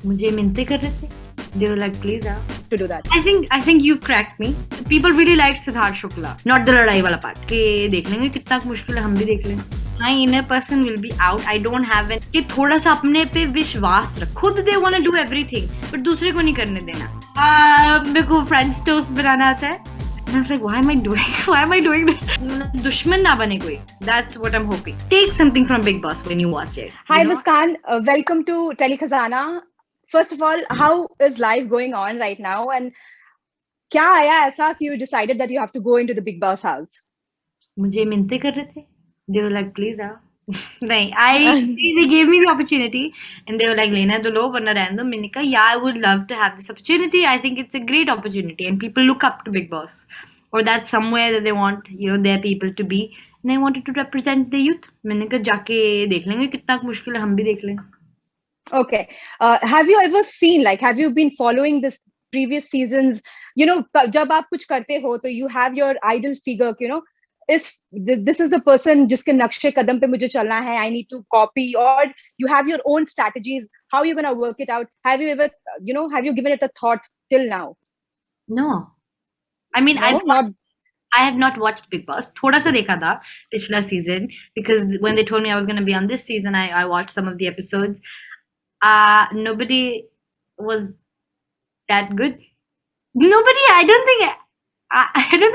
मुझे मिन्नतें कर रहे थे. They were like, please to do that? I think you've cracked me. People really liked Siddharth Shukla, not the लड़ाई वाला part. कि देख लेंगे कितना मुश्किल है, हम भी देख लेंगे. My inner person will be out. I don't have it. कि थोड़ा सा अपने पे विश्वास रख. खुद they want to do everything, but दूसरे को नहीं करने देना. मेरे को French toast बनाना आता है. And I was like, why am I doing this? दुश्मन ना बने कोई. That's what I'm hoping. Take something from Big Boss when you watch it. Hi, Muskan. Welcome to Telekhazana. First of all, how is life going on right now? And क्या आया ऐसा कि you decided that you have to go into the Big Boss house? मुझे मिन्नतें कर रहे थे. They were like, please nahi, they gave me the opportunity and they were like, लेना तो लो वरना रहने दो. मैंने कहा, yeah, I would love to have this opportunity. I think it's a great opportunity and people look up to Big Boss, or that's somewhere that they want, their people to be, and I wanted to represent the youth. मैंने कहा जाके देख लेंगे कितना मुश्किल है, हम भी देख लेंगे. Okay. Have you ever seen, have you been following this previous seasons? जब आप कुछ करते हो तो you have your idol figure, this is the person जिसके नक्शे कदम पे मुझे चलना है. I need to copy, or you have your own strategies. How are you going to work it out? Have you ever, have you given it a thought till now? No. I mean, No, I have not watched Big Boss. थोड़ा सा देखा था पिछला season, because when they told me I was going to be on this season, I watched some of the episodes. Nobody was that good. Nobody, I don't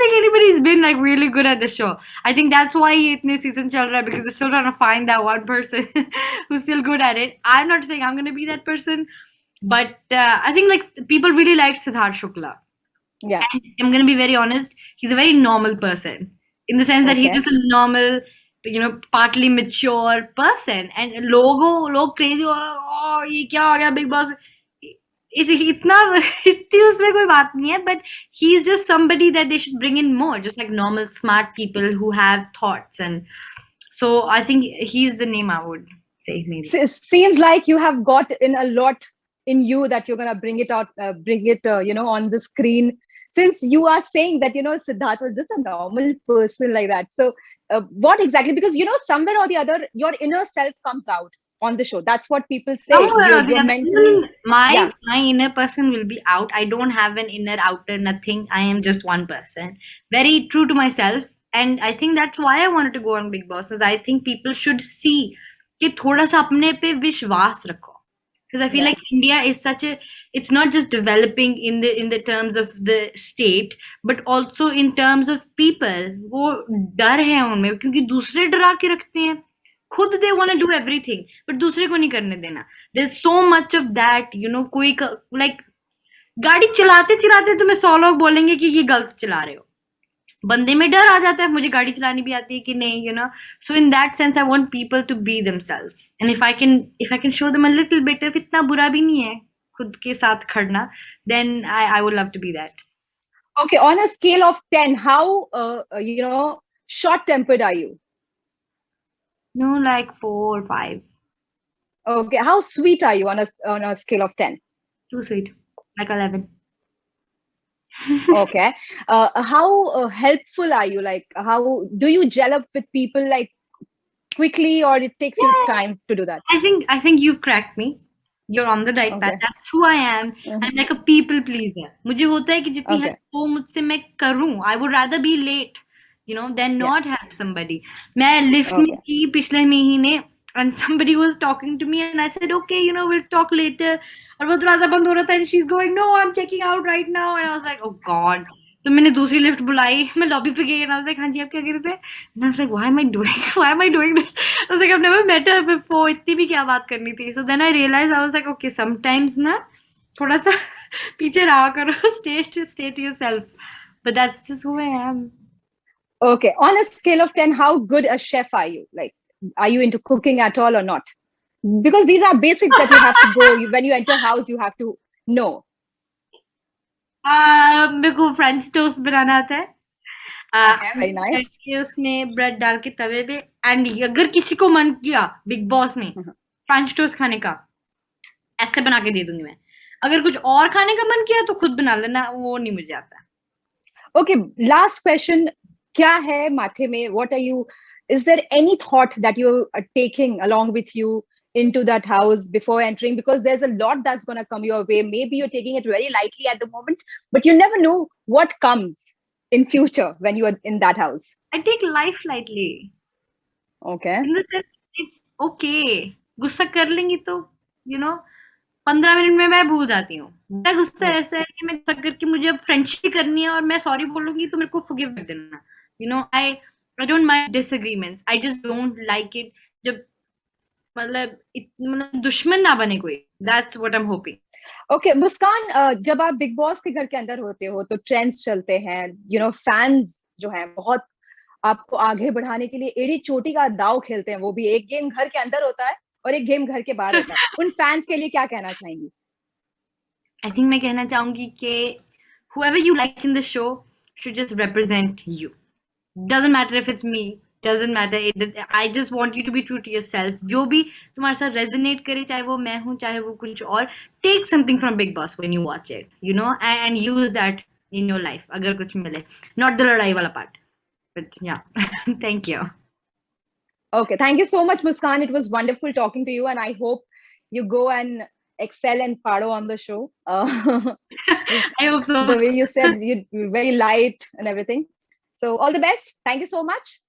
think anybody's been like really good at the show. I think that's why itne season chal raha hai, because they're still trying to find that one person who's still good at it. I'm not saying I'm going to be that person, but I think like people really liked Siddharth Shukla. Yeah. And I'm going to be very honest, he's a very normal person, in the sense that he's just a normal, partly mature person. And log crazy, oh ye kya ho gaya Big Boss. इतना इतनी उसमें कोई बात नहीं है, but he's just somebody that they should bring in more, just like normal smart people who have thoughts. And so I think he's the name I would say maybe. Seems like you have got in a lot in you that you're going to bring it out, on the screen, since you are saying that Siddharth was just a normal person like that. So what exactly, because somewhere or the other your inner self comes out on the show. That's what people say. You're mentally, my inner person will be out. I don't have an inner outer nothing. I am just one person, very true to myself. And I think that's why I wanted to go on Big Boss, is I think people should see कि थोड़ा सा अपने पे विश्वास रखो. Because I feel like India is it's not just developing in the terms of the state, but also in terms of people. वो डर है उनमें, क्योंकि दूसरे डरा के रखते हैं. खुद they want to do everything, but दूसरे को नहीं करने देना. There's so much of that, कोई like गाड़ी चलाते चलाते तुम्हें 100 लोग बोलेंगे कि ये गलत चला रहे हो. बंदे में डर आ जाता है, मुझे गाड़ी चलानी भी आती है कि नहीं, so in that sense I want people to be themselves, and if I can show them a little bit, if इतना बुरा भी नहीं है खुद के साथ खड़ना, then I would love to be that. Okay, on a scale of 10, how short tempered are you? No, like 4 or 5. Okay, how sweet are you on a scale of 10? Too sweet, like 11. Okay. How helpful are you? Like, how do you gel up with people like quickly, or it takes you time to do that? I think you've cracked me. You're on the right path. That's who I am. I'm like a people pleaser. मुझे होता है कि जितनी help हो मुझसे मैं करूं. I would rather be late, than not help somebody. मैं lift में थी पिछले महीने, and somebody was talking to me, and I said, okay, we'll talk later. और वो दरवाजा बंद हो रहा था, and she's going, no, I'm checking out right now. And I was like, oh God. तो मैंने दूसरी लिफ्ट बुलाई, मैं लॉबी पे गई, and I was like, हाँ जी आप क्या कह रहे थे? And I was like, why am I doing this? I was like, I've never met her before. इतनी भी क्या बात करनी थी? So then I realized, I was like, okay, sometimes ना थोड़ा सा पीछे रहा करो, stay to yourself. But that's just who I am. Okay, on a scale of 10, how good a chef are you? Like, are you into cooking at all or not? Because these are basics that you have to go, when you enter a house, you have to know. मेरे को French toast बनाना आता है. Very nice. उसमें bread डाल के तवे पे, and अगर किसी को मन किया बिग बॉस में फ्रेंच टोस्ट खाने का, ऐसे बना के दे दूंगी मैं. अगर कुछ और खाने का मन किया तो खुद बना लेना, वो नहीं मुझे आता. Okay, last question. क्या है माथे में? What are you? Is there any thought that you are taking along with you? into that house before entering, because there's a lot that's going to come your way. Maybe you're taking it very lightly at the moment, but you never know what comes in future when you are in that house. I take life lightly. Okay. In the sense, it's okay. गुस्सा कर लेंगी तो, you know, 15 minute में मैं भूल जाती हूँ. मेरा गुस्सा ऐसा है कि मैं गुस्सा करके मुझे अब फ्रेंडशिप करनी है और मैं सॉरी बोलूंगी तो मेरे को फॉरगिव कर देना. You know, I don't mind disagreements. I just don't like it जब मतलब दुश्मन ना बने कोई. That's what I'm hoping. Okay मुस्कान, जब आप बिग बॉस के घर के अंदर होते हो तो ट्रेंड्स चलते हैं, फैंस जो हैं बहुत आपको आगे बढ़ाने के लिए एड़ी चोटी का दाव खेलते हैं, वो भी एक गेम घर के अंदर होता है और एक गेम घर के बाहर होता है. उन फैंस के लिए क्या कहना चाहेंगी? I think मैं कहना चाहूंगी कि whoever you like in the show should just represent you. Doesn't matter if it's me, doesn't matter. I just want you to be true to yourself. जो भी तुम्हारे साथ resonate करे, चाहे वो मैं हूँ, चाहे वो कुछ और, take something from Big Boss when you watch it, you know, and use that in your life. अगर कुछ मिले, not the लड़ाई वाला part. But yeah, thank you. Okay, thank you so much, Muskan. It was wonderful talking to you, and I hope you go and excel and Fado on the show. I hope so. The way you said, you're very light and everything. So all the best. Thank you so much.